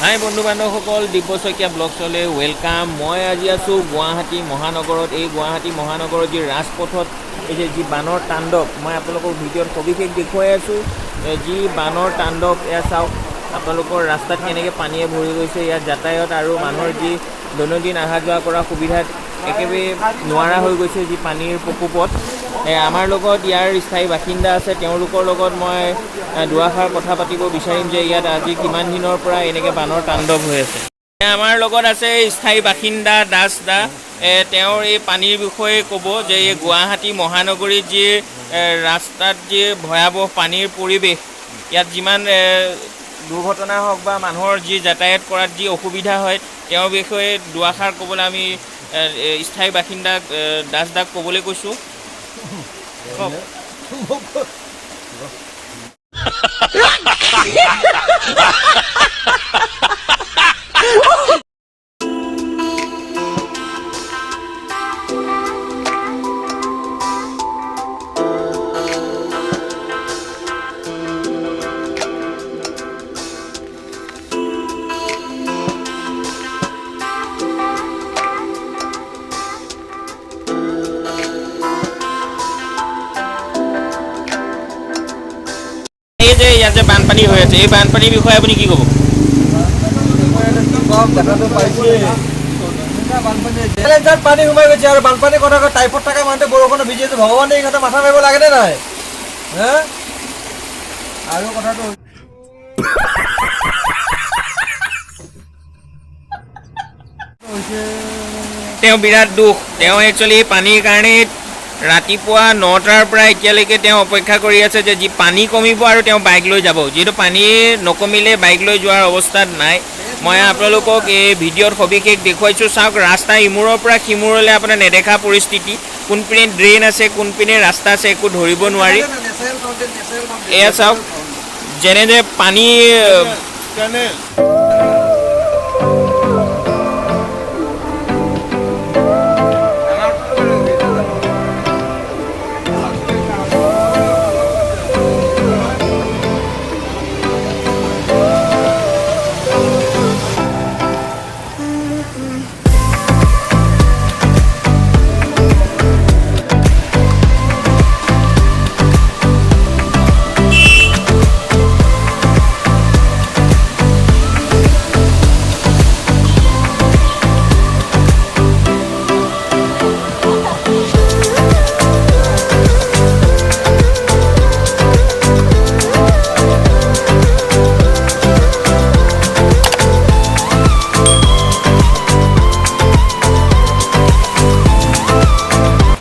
হাই বন্ধু বান্ধৱসকল দিব্য শইকীয়া ব্লগছলৈ ৱেলকাম। মই আজি আছোঁ গুৱাহাটী মহানগৰত। এই গুৱাহাটী মহানগৰত যি ৰাজপথত এই যি বানৰ তাণ্ডৱ, মই আপোনালোকক ভিডিঅ'ত সবিশেষ দেখুৱাই আছোঁ। যি বানৰ তাণ্ডৱ এয়া চাওক, আপোনালোকৰ ৰাস্তাত কেনেকৈ পানীয়ে ভৰি গৈছে। ইয়াত যাতায়াত আৰু মানুহৰ যি দৈনন্দিন অহা যোৱা কৰা সুবিধাত একেবাৰে নোৱাৰা হৈ গৈছে যি পানীৰ প্ৰকোপত। আমাৰ লগত ইয়াৰ স্থায়ী বাসিন্দা আছে, তেওঁলোকৰ লগত মই দুআষাৰ কথা পাতিব বিচাৰিম যে ইয়াত আজি কিমান দিনৰ পৰা এনেকৈ বানৰ তাণ্ডৱ হৈ আছে। আমাৰ লগত আছে স্থায়ী বাসিন্দা দাস দা। তেওঁৰ এই পানীৰ বিষয়ে ক'ব যে এই গুৱাহাটী মহানগৰীত যি ৰাস্তাত যি ভয়াৱহ পানীৰ পৰিৱেশ, ইয়াত যিমান দুৰ্ঘটনা হওক বা মানুহৰ যি যাতায়াত কৰাত যি অসুবিধা হয়, তেওঁৰ বিষয়ে দুআষাৰ ক'বলৈ আমি স্থায়ী বাসিন্দা দাস দাক ক'বলৈ কৈছোঁ। ইয়াত যে বানপানী হৈ আছে, এই বানপানীৰ বিষয়ে আপুনি কি ক'ব? পানী সোমাই গৈছে আৰু বানপানীৰ কথা টাইফত থকা মানুহটো বৰষুণত ভিজি আছে। ভগৱানে এই কথা মাথা মাৰিব লাগেনে নাই? আৰু কথাটো তেওঁ বিৰাট দুখ। তেওঁ একচুৱেলি পানীৰ কাৰণে ৰাতিপুৱা 9টাৰ পৰা এতিয়ালৈকে তেওঁ অপেক্ষা কৰি আছে যে যি পানী কমিব আৰু তেওঁ বাইক লৈ যাব। যিহেতু পানী নকমিলে বাইক লৈ যোৱাৰ অৱস্থাত নাই। মই আপোনালোকক এই ভিডিঅ'ত সবিশেষ দেখুৱাইছোঁ। চাওক, ৰাস্তা ইমূৰৰ পৰা সিমূৰলৈ আপোনাৰ নেদেখা পৰিস্থিতি। কোনপিনে ড্ৰেইন আছে, কোনপিনে ৰাস্তা আছে, একো ধৰিব নোৱাৰি। এয়া চাওক, যেনে পানী